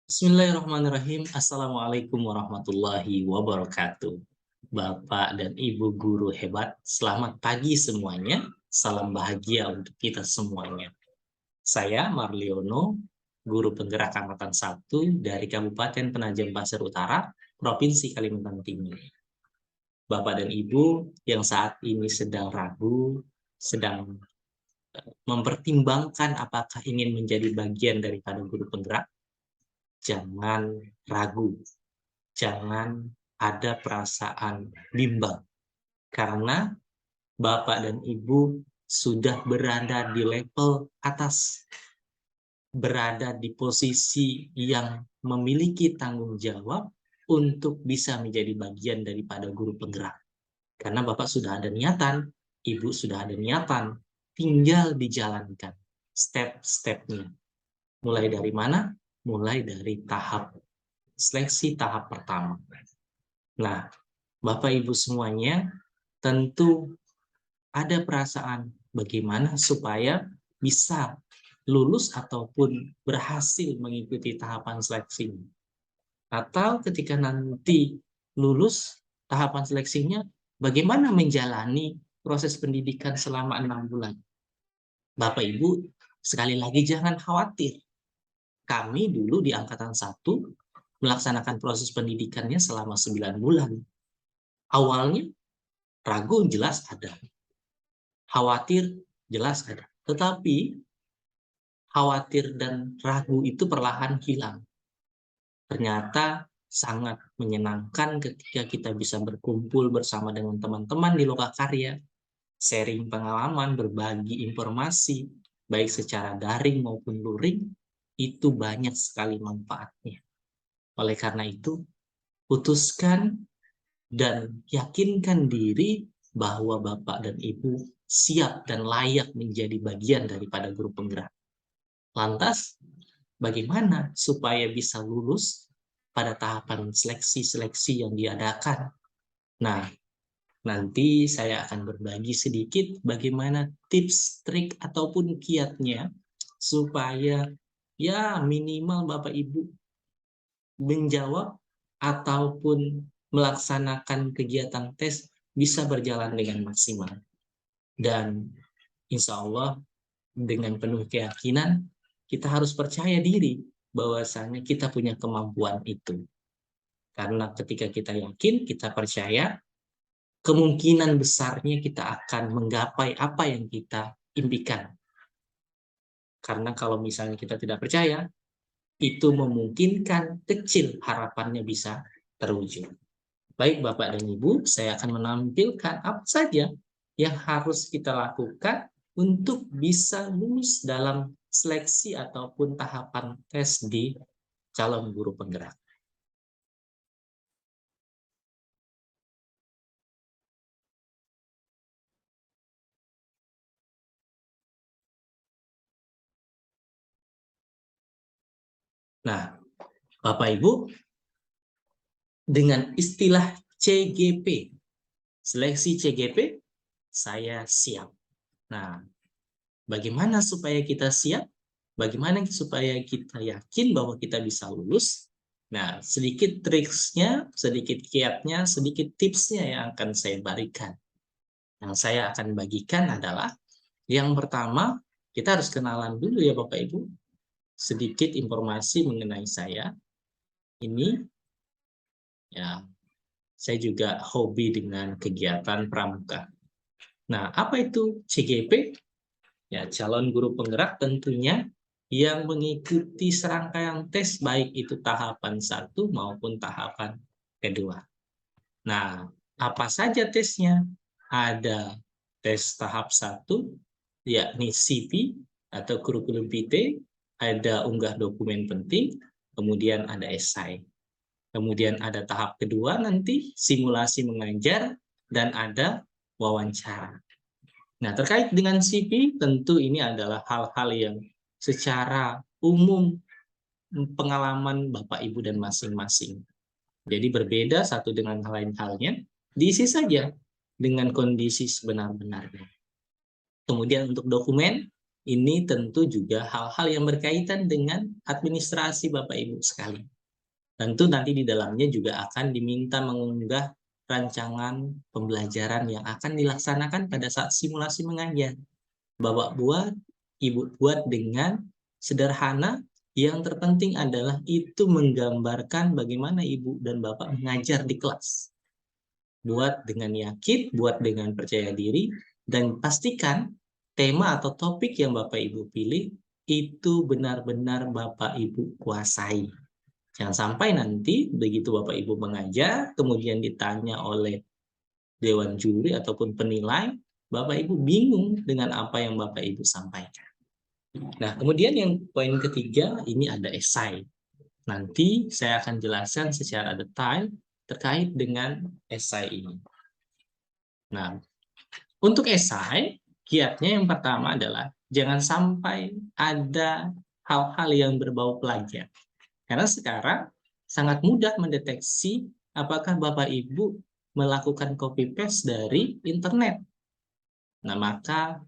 Bismillahirrahmanirrahim. Assalamualaikum warahmatullahi wabarakatuh. Bapak dan Ibu guru hebat, selamat pagi semuanya. Salam bahagia untuk kita semuanya. Saya Marliono, guru penggerak angkatan 1 dari Kabupaten Penajam Pasir Utara, Provinsi Kalimantan Timur. Bapak dan Ibu yang saat ini sedang ragu, sedang mempertimbangkan apakah ingin menjadi bagian daripada guru penggerak, jangan ragu, jangan ada perasaan bimbang, karena Bapak dan Ibu sudah berada di level atas, berada di posisi yang memiliki tanggung jawab untuk bisa menjadi bagian daripada guru penggerak. Karena Bapak sudah ada niatan, Ibu sudah ada niatan, tinggal dijalankan step-stepnya. Mulai dari mana? Mulai dari tahap seleksi tahap pertama. Nah, Bapak Ibu semuanya tentu ada perasaan bagaimana supaya bisa lulus ataupun berhasil mengikuti tahapan seleksi. Atau ketika nanti lulus tahapan seleksinya, bagaimana menjalani proses pendidikan selama 6 bulan. Bapak Ibu, sekali lagi jangan khawatir. Kami dulu di Angkatan 1 melaksanakan proses pendidikannya selama 9 bulan. Awalnya ragu jelas ada, khawatir jelas ada, tetapi khawatir dan ragu itu perlahan hilang. Ternyata sangat menyenangkan ketika kita bisa berkumpul bersama dengan teman-teman di Lokakarya, sharing pengalaman, berbagi informasi, baik secara daring maupun luring, itu banyak sekali manfaatnya. Oleh karena itu, putuskan dan yakinkan diri bahwa Bapak dan Ibu siap dan layak menjadi bagian daripada guru penggerak. Lantas, bagaimana supaya bisa lulus pada tahapan seleksi-seleksi yang diadakan? Nah, nanti saya akan berbagi sedikit bagaimana tips, trik, ataupun kiatnya supaya ya minimal Bapak Ibu menjawab ataupun melaksanakan kegiatan tes bisa berjalan dengan maksimal. Dan insya Allah dengan penuh keyakinan kita harus percaya diri bahwasanya kita punya kemampuan itu. Karena ketika kita yakin, kita percaya, kemungkinan besarnya kita akan menggapai apa yang kita impikan. Karena kalau misalnya kita tidak percaya, itu memungkinkan kecil harapannya bisa terwujud. Baik Bapak dan Ibu, saya akan menampilkan apa saja yang harus kita lakukan untuk bisa lulus dalam seleksi ataupun tahapan tes di calon guru penggerak. Nah, Bapak Ibu, dengan istilah CGP, seleksi CGP, saya siap. Nah, bagaimana supaya kita siap? Bagaimana supaya kita yakin bahwa kita bisa lulus? Nah, sedikit triksnya, sedikit kiatnya, sedikit tipsnya yang akan saya berikan. Yang saya akan bagikan adalah, yang pertama, kita harus kenalan dulu ya Bapak Ibu. Sedikit informasi mengenai saya. Ini, ya, saya juga hobi dengan kegiatan pramuka. Nah, apa itu CGP? Ya, calon guru penggerak tentunya yang mengikuti serangkaian tes baik itu tahapan 1 maupun tahapan kedua. Nah, apa saja tesnya? Ada tes tahap 1, yakni CV atau kurikulum vitae, ada unggah dokumen penting, kemudian ada esai. Kemudian ada tahap kedua nanti simulasi mengajar dan ada wawancara. Nah, terkait dengan CV, tentu ini adalah hal-hal yang secara umum pengalaman Bapak Ibu dan masing-masing. Jadi berbeda satu dengan lain halnya, diisi saja dengan kondisi sebenar-benarnya. Kemudian untuk dokumen, ini tentu juga hal-hal yang berkaitan dengan administrasi Bapak Ibu sekalian. Tentu nanti di dalamnya juga akan diminta mengunggah rancangan pembelajaran yang akan dilaksanakan pada saat simulasi mengajar. Bapak buat, Ibu buat dengan sederhana, yang terpenting adalah itu menggambarkan bagaimana Ibu dan Bapak mengajar di kelas. Buat dengan yakin, buat dengan percaya diri, dan pastikan tema atau topik yang Bapak Ibu pilih itu benar-benar Bapak Ibu kuasai. Jangan sampai nanti begitu Bapak Ibu mengajar, kemudian ditanya oleh dewan juri ataupun penilai, Bapak Ibu bingung dengan apa yang Bapak Ibu sampaikan. Nah, kemudian yang poin ketiga, ini ada esai. Nanti saya akan jelaskan secara detail terkait dengan esai ini. Nah, untuk esai, kiatnya yang pertama adalah jangan sampai ada hal-hal yang berbau plagiat. Karena sekarang sangat mudah mendeteksi apakah Bapak Ibu melakukan copy paste dari internet. Nah, maka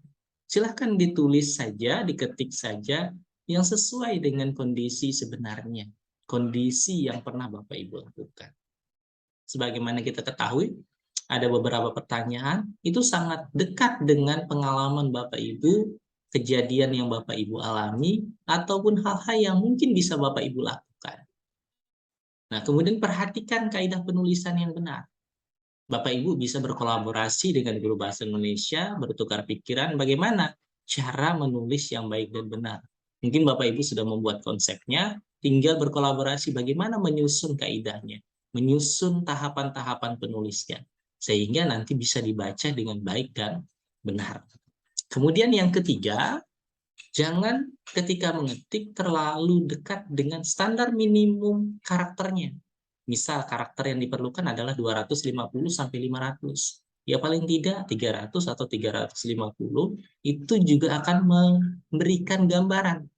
silahkan ditulis saja, diketik saja yang sesuai dengan kondisi sebenarnya, kondisi yang pernah Bapak Ibu lakukan. Sebagaimana kita ketahui, ada beberapa pertanyaan itu sangat dekat dengan pengalaman Bapak Ibu, kejadian yang Bapak Ibu alami, ataupun hal-hal yang mungkin bisa Bapak Ibu lakukan. Nah, kemudian perhatikan kaidah penulisan yang benar. Bapak Ibu bisa berkolaborasi dengan guru bahasa Indonesia, bertukar pikiran bagaimana cara menulis yang baik dan benar. Mungkin Bapak Ibu sudah membuat konsepnya, tinggal berkolaborasi bagaimana menyusun kaidahnya, menyusun tahapan-tahapan penulisnya, sehingga nanti bisa dibaca dengan baik dan benar. Kemudian yang ketiga, jangan ketika mengetik terlalu dekat dengan standar minimum karakternya. Misal karakter yang diperlukan adalah 250 sampai 500. Ya paling tidak 300 atau 350 itu juga akan memberikan gambaran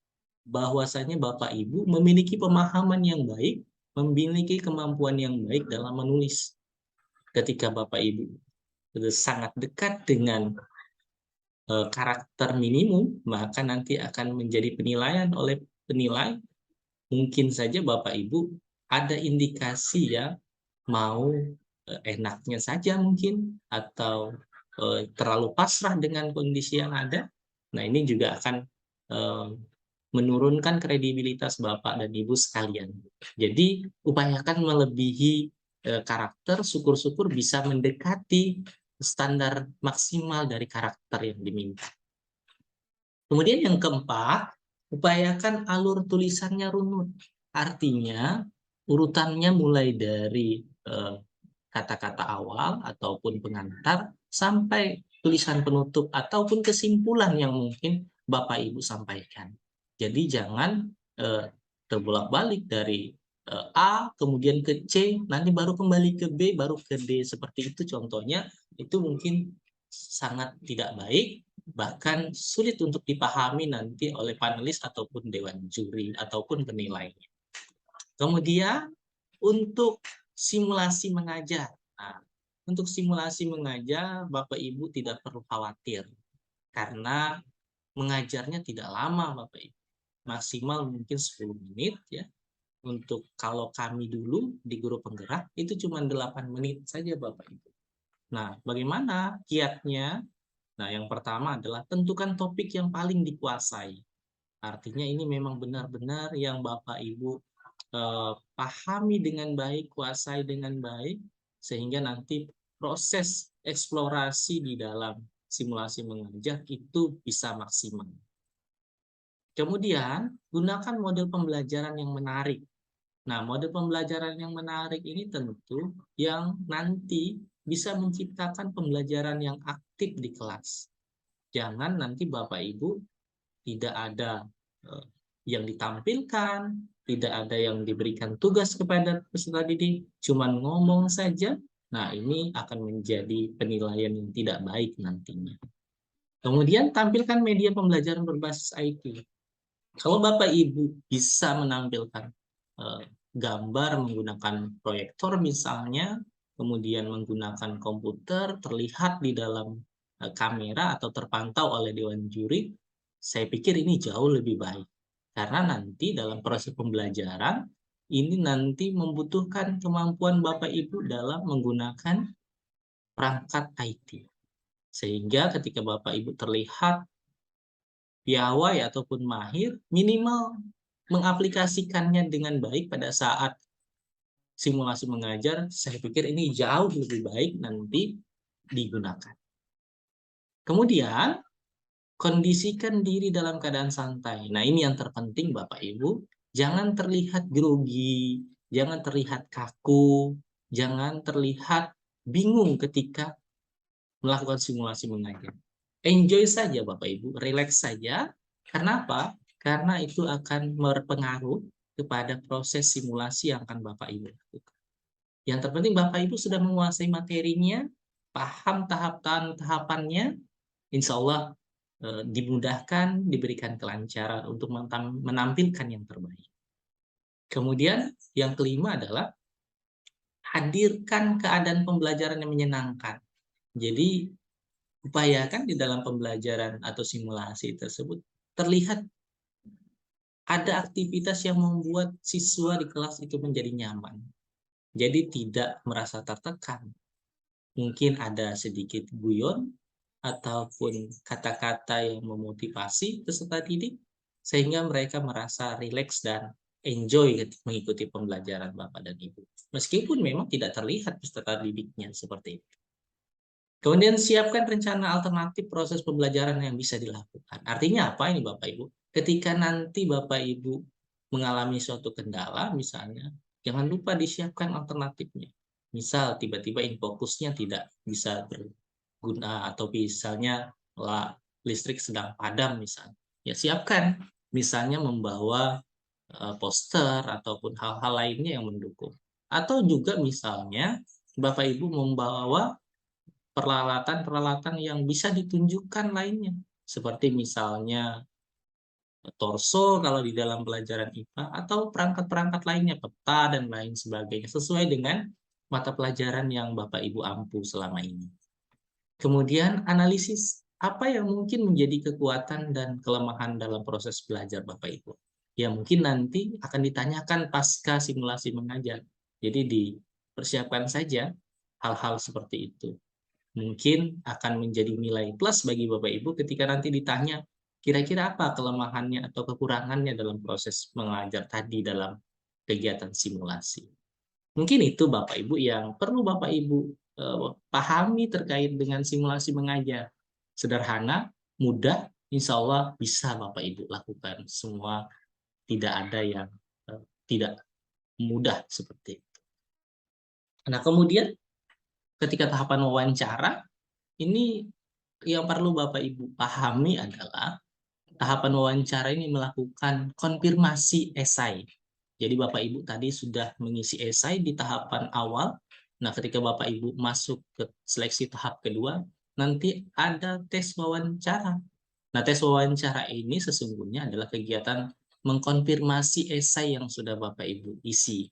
bahwasanya Bapak Ibu memiliki pemahaman yang baik, memiliki kemampuan yang baik dalam menulis. Ketika Bapak Ibu sangat dekat dengan karakter minimum, maka nanti akan menjadi penilaian oleh penilai. Mungkin saja Bapak Ibu ada indikasi ya mau enaknya saja mungkin, atau terlalu pasrah dengan kondisi yang ada. Nah, ini juga akan menurunkan kredibilitas Bapak dan Ibu sekalian. Jadi, upayakan melebihi karakter, syukur-syukur bisa mendekati standar maksimal dari karakter yang diminta. Kemudian yang keempat, upayakan alur tulisannya runut. Artinya, urutannya mulai dari kata-kata awal ataupun pengantar sampai tulisan penutup ataupun kesimpulan yang mungkin Bapak Ibu sampaikan. Jadi jangan terbolak-balik dari A kemudian ke C, nanti baru kembali ke B, baru ke D, seperti itu contohnya. Itu mungkin sangat tidak baik, bahkan sulit untuk dipahami nanti oleh panelis ataupun dewan juri ataupun penilainya. Kemudian untuk simulasi mengajar. Nah, untuk simulasi mengajar, Bapak Ibu tidak perlu khawatir karena mengajarnya tidak lama Bapak Ibu. Maksimal mungkin 10 menit ya. Untuk kalau kami dulu di guru penggerak itu cuma 8 menit saja Bapak Ibu. Nah, bagaimana kiatnya? Nah, yang pertama adalah tentukan topik yang paling dikuasai. Artinya ini memang benar-benar yang Bapak Ibu pahami dengan baik, kuasai dengan baik, sehingga nanti proses eksplorasi di dalam simulasi mengajar itu bisa maksimal. Kemudian, gunakan model pembelajaran yang menarik. Nah, model pembelajaran yang menarik ini tentu yang nanti bisa menciptakan pembelajaran yang aktif di kelas. Jangan nanti Bapak Ibu tidak ada yang ditampilkan, tidak ada yang diberikan tugas kepada peserta didik, cuman ngomong saja. Nah, ini akan menjadi penilaian yang tidak baik nantinya. Kemudian tampilkan media pembelajaran berbasis IT. Kalau Bapak Ibu bisa menampilkan gambar menggunakan proyektor misalnya, kemudian menggunakan komputer, terlihat di dalam kamera atau terpantau oleh dewan juri, Saya pikir ini jauh lebih baik. Karena nanti dalam proses pembelajaran, ini nanti membutuhkan kemampuan Bapak Ibu dalam menggunakan perangkat IT. Sehingga ketika Bapak Ibu terlihat piawai ataupun mahir, minimal mengaplikasikannya dengan baik pada saat simulasi mengajar, saya pikir ini jauh lebih baik nanti digunakan. Kemudian, kondisikan diri dalam keadaan santai. Nah, ini yang terpenting Bapak Ibu. Jangan terlihat grogi, jangan terlihat kaku, jangan terlihat bingung ketika melakukan simulasi mengajar. Enjoy saja Bapak Ibu, relax saja. Kenapa? Karena itu akan berpengaruh kepada proses simulasi yang akan Bapak Ibu lakukan. Yang terpenting Bapak Ibu sudah menguasai materinya, paham tahapannya, insya Allah dimudahkan, diberikan kelancaran untuk menampilkan yang terbaik. Kemudian yang kelima adalah hadirkan keadaan pembelajaran yang menyenangkan. Jadi upayakan di dalam pembelajaran atau simulasi tersebut terlihat ada aktivitas yang membuat siswa di kelas itu menjadi nyaman. Jadi tidak merasa tertekan. Mungkin ada sedikit guyon ataupun kata-kata yang memotivasi peserta didik sehingga mereka merasa rileks dan enjoy mengikuti pembelajaran Bapak dan Ibu. Meskipun memang tidak terlihat peserta didiknya seperti itu. Kemudian siapkan rencana alternatif proses pembelajaran yang bisa dilakukan. Artinya apa ini Bapak Ibu? Ketika nanti Bapak Ibu mengalami suatu kendala misalnya, jangan lupa disiapkan alternatifnya. Misal tiba-tiba infokusnya tidak bisa berguna atau misalnya listrik sedang padam misalnya. Ya siapkan misalnya membawa poster ataupun hal-hal lainnya yang mendukung. Atau juga misalnya Bapak Ibu membawa peralatan-peralatan yang bisa ditunjukkan lainnya. Seperti misalnya torso kalau di dalam pelajaran IPA atau perangkat-perangkat lainnya, peta dan lain sebagainya, sesuai dengan mata pelajaran yang Bapak Ibu ampu selama ini. Kemudian analisis apa yang mungkin menjadi kekuatan dan kelemahan dalam proses belajar Bapak Ibu. Ya mungkin nanti akan ditanyakan pasca simulasi mengajar. Jadi dipersiapkan saja hal-hal seperti itu. Mungkin akan menjadi nilai plus bagi Bapak Ibu ketika nanti ditanya kira-kira apa kelemahannya atau kekurangannya dalam proses mengajar tadi dalam kegiatan simulasi. Mungkin itu Bapak Ibu yang perlu Bapak Ibu pahami terkait dengan simulasi mengajar. Sederhana, mudah, insya Allah bisa Bapak Ibu lakukan. Semua tidak ada yang tidak mudah seperti itu. Nah, kemudian ketika tahapan wawancara, ini yang perlu Bapak Ibu pahami adalah tahapan wawancara ini melakukan konfirmasi esai. Jadi Bapak Ibu tadi sudah mengisi esai di tahapan awal. Nah, ketika Bapak Ibu masuk ke seleksi tahap kedua, nanti ada tes wawancara. Nah, tes wawancara ini sesungguhnya adalah kegiatan mengkonfirmasi esai yang sudah Bapak Ibu isi.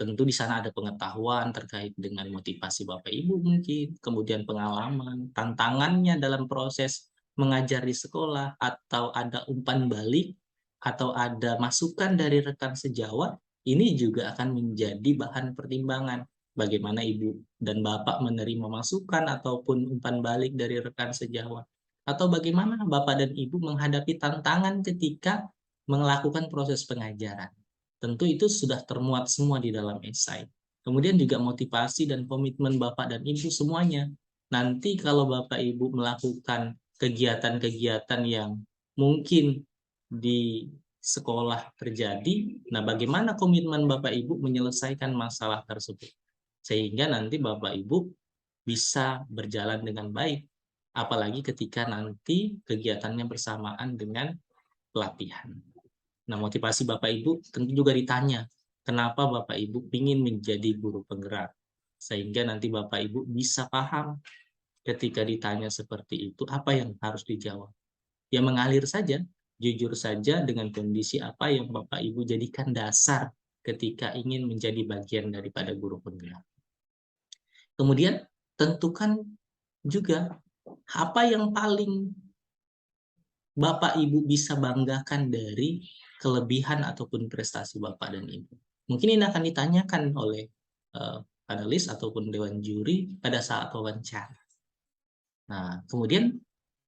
Tentu di sana ada pengetahuan terkait dengan motivasi Bapak Ibu mungkin, kemudian pengalaman, tantangannya dalam proses mengajar di sekolah, atau ada umpan balik, atau ada masukan dari rekan sejawat, ini juga akan menjadi bahan pertimbangan. Bagaimana Ibu dan Bapak menerima masukan ataupun umpan balik dari rekan sejawat. Atau bagaimana Bapak dan Ibu menghadapi tantangan ketika melakukan proses pengajaran. Tentu itu sudah termuat semua di dalam esai. Kemudian juga motivasi dan komitmen Bapak dan Ibu semuanya. Nanti kalau Bapak Ibu melakukan kegiatan-kegiatan yang mungkin di sekolah terjadi, nah bagaimana komitmen Bapak Ibu menyelesaikan masalah tersebut? Sehingga nanti Bapak Ibu bisa berjalan dengan baik. Apalagi ketika nanti kegiatannya bersamaan dengan pelatihan. Nah, motivasi Bapak Ibu tentu juga ditanya, kenapa Bapak Ibu ingin menjadi guru penggerak? Sehingga nanti Bapak Ibu bisa paham ketika ditanya seperti itu, apa yang harus dijawab. Ya mengalir saja, jujur saja dengan kondisi apa yang Bapak Ibu jadikan dasar ketika ingin menjadi bagian daripada guru penggerak. Kemudian tentukan juga apa yang paling Bapak Ibu bisa banggakan dari kelebihan ataupun prestasi Bapak dan Ibu? Mungkin ini akan ditanyakan oleh panelis ataupun dewan juri pada saat wawancara. Nah, kemudian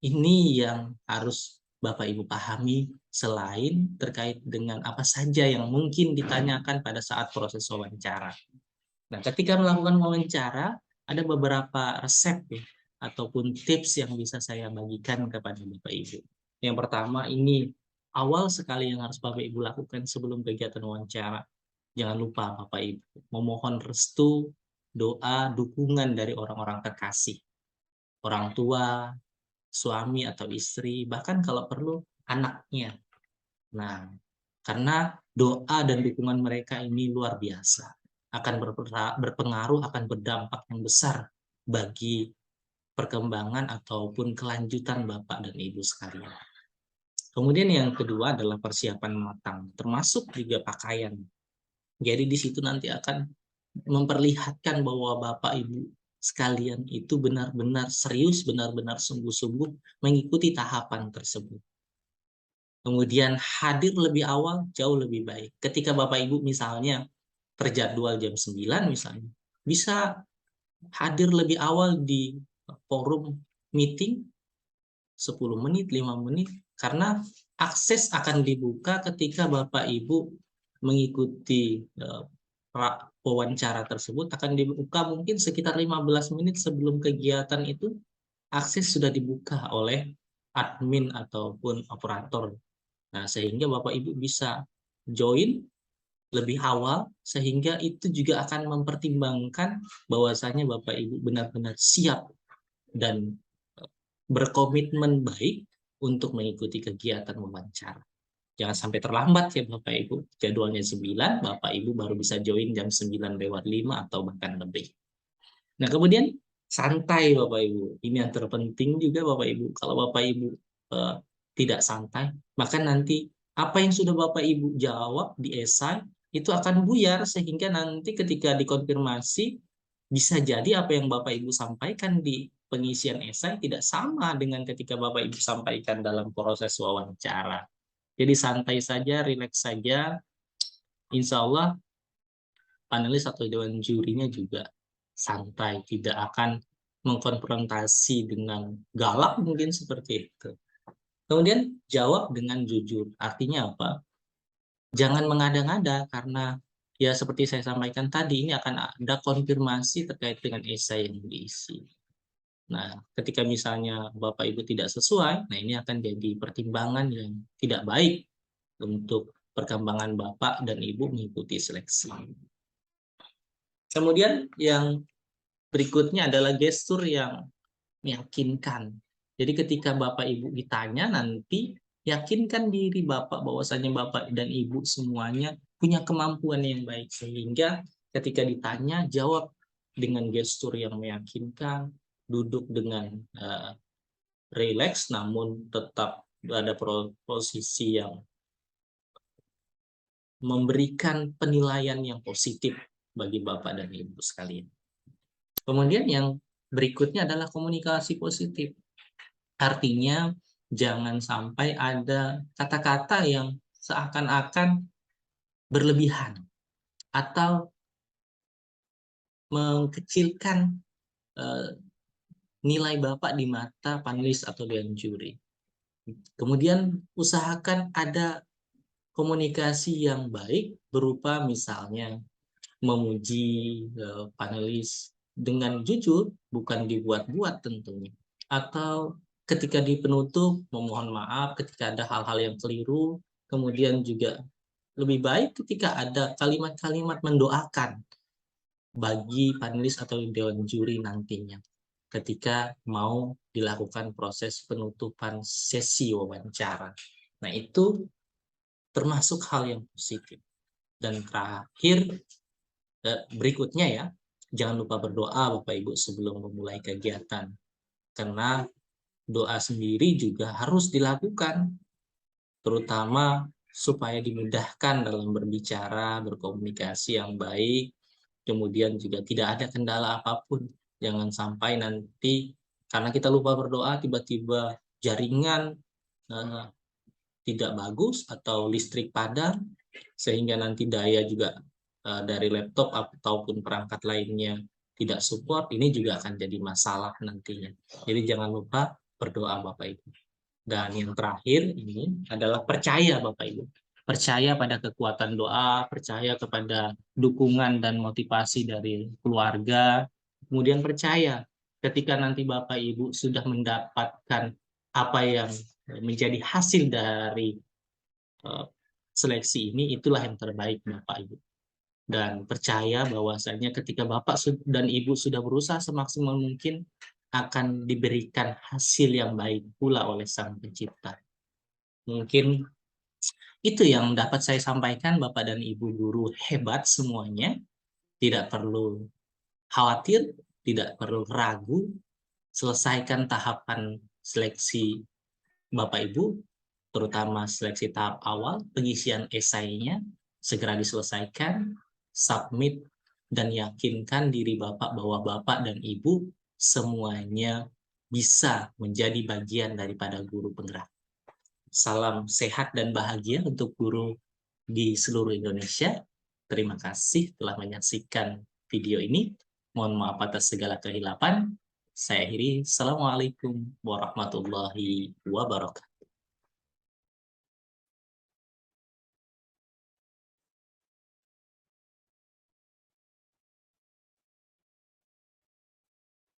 ini yang harus Bapak Ibu pahami selain terkait dengan apa saja yang mungkin ditanyakan pada saat proses wawancara. Nah, ketika melakukan wawancara, ada beberapa resep ya, ataupun tips yang bisa saya bagikan kepada Bapak Ibu. Yang pertama ini awal sekali yang harus Bapak Ibu lakukan sebelum kegiatan wawancara. Jangan lupa Bapak Ibu memohon restu, doa, dukungan dari orang-orang terkasih, orang tua, suami atau istri, bahkan kalau perlu anaknya. Nah, karena doa dan dukungan mereka ini luar biasa, akan berpengaruh, akan berdampak yang besar bagi perkembangan ataupun kelanjutan Bapak dan Ibu sekalian. Kemudian yang kedua adalah persiapan matang, termasuk juga pakaian. Jadi di situ nanti akan memperlihatkan bahwa Bapak Ibu sekalian itu benar-benar serius, benar-benar sungguh-sungguh mengikuti tahapan tersebut. Kemudian hadir lebih awal jauh lebih baik. Ketika Bapak Ibu misalnya terjadwal jam 9 misalnya, bisa hadir lebih awal di forum meeting 10 menit, 5 menit, karena akses akan dibuka ketika Bapak Ibu mengikuti wawancara tersebut akan dibuka mungkin sekitar 15 menit sebelum kegiatan itu, akses sudah dibuka oleh admin ataupun operator. Nah, sehingga Bapak Ibu bisa join lebih awal, sehingga itu juga akan mempertimbangkan bahwasanya Bapak Ibu benar-benar siap dan berkomitmen baik untuk mengikuti kegiatan wawancara. Jangan sampai terlambat ya Bapak Ibu. Jadwalnya 9, Bapak Ibu baru bisa join jam 9:05 atau bahkan lebih. Nah, kemudian santai Bapak Ibu. Ini yang terpenting juga Bapak Ibu. Kalau Bapak Ibu tidak santai, maka nanti apa yang sudah Bapak Ibu jawab di esai itu akan buyar, sehingga nanti ketika dikonfirmasi bisa jadi apa yang Bapak Ibu sampaikan di pengisian esai tidak sama dengan ketika Bapak Ibu sampaikan dalam proses wawancara. Jadi santai saja, rileks saja. Insya Allah panelis atau dewan jurinya juga santai, tidak akan mengkonfrontasi dengan galak mungkin seperti itu. Kemudian jawab dengan jujur. Artinya apa? Jangan mengada-ngada, karena ya seperti saya sampaikan tadi, ini akan ada konfirmasi terkait dengan esai yang diisi. Nah, ketika misalnya Bapak Ibu tidak sesuai, nah ini akan jadi pertimbangan yang tidak baik untuk perkembangan Bapak dan Ibu mengikuti seleksi. Kemudian yang berikutnya adalah gestur yang meyakinkan. Jadi ketika Bapak Ibu ditanya nanti, yakinkan diri Bapak bahwasanya Bapak dan Ibu semuanya punya kemampuan yang baik, sehingga ketika ditanya jawab dengan gestur yang meyakinkan, duduk dengan rileks namun tetap ada posisi yang memberikan penilaian yang positif bagi Bapak dan Ibu sekalian. Kemudian yang berikutnya adalah komunikasi positif. Artinya jangan sampai ada kata-kata yang seakan-akan berlebihan atau mengkecilkan nilai Bapak di mata panelis atau dewan juri. Kemudian usahakan ada komunikasi yang baik berupa misalnya memuji panelis dengan jujur, bukan dibuat-buat tentunya. Atau ketika di penutup memohon maaf ketika ada hal-hal yang keliru, kemudian juga lebih baik ketika ada kalimat-kalimat mendoakan bagi panelis atau dewan juri nantinya ketika mau dilakukan proses penutupan sesi wawancara. Nah, itu termasuk hal yang positif. Dan terakhir, berikutnya ya, jangan lupa berdoa Bapak Ibu sebelum memulai kegiatan. Karena doa sendiri juga harus dilakukan, terutama supaya dimudahkan dalam berbicara, berkomunikasi yang baik, kemudian juga tidak ada kendala apapun. Jangan sampai nanti karena kita lupa berdoa, tiba-tiba jaringan eh, tidak bagus atau listrik padam, sehingga nanti daya juga dari laptop ataupun perangkat lainnya tidak support, ini juga akan jadi masalah nantinya. Jadi jangan lupa berdoa Bapak Ibu. Dan yang terakhir ini adalah percaya Bapak Ibu. Percaya pada kekuatan doa, percaya kepada dukungan dan motivasi dari keluarga. Kemudian percaya ketika nanti Bapak Ibu sudah mendapatkan apa yang menjadi hasil dari seleksi ini, itulah yang terbaik Bapak Ibu. Dan percaya bahwasanya ketika Bapak dan Ibu sudah berusaha semaksimal mungkin, akan diberikan hasil yang baik pula oleh Sang Pencipta. Mungkin itu yang dapat saya sampaikan, Bapak dan Ibu guru hebat semuanya. Tidak perlu khawatir, tidak perlu ragu, selesaikan tahapan seleksi Bapak Ibu, terutama seleksi tahap awal, pengisian esainya segera diselesaikan, submit, dan yakinkan diri Bapak bahwa Bapak dan Ibu semuanya bisa menjadi bagian daripada guru penggerak. Salam sehat dan bahagia untuk guru di seluruh Indonesia. Terima kasih telah menyaksikan video ini. Mohon maaf atas segala kehilapan. Saya akhiri. Assalamualaikum warahmatullahi wabarakatuh.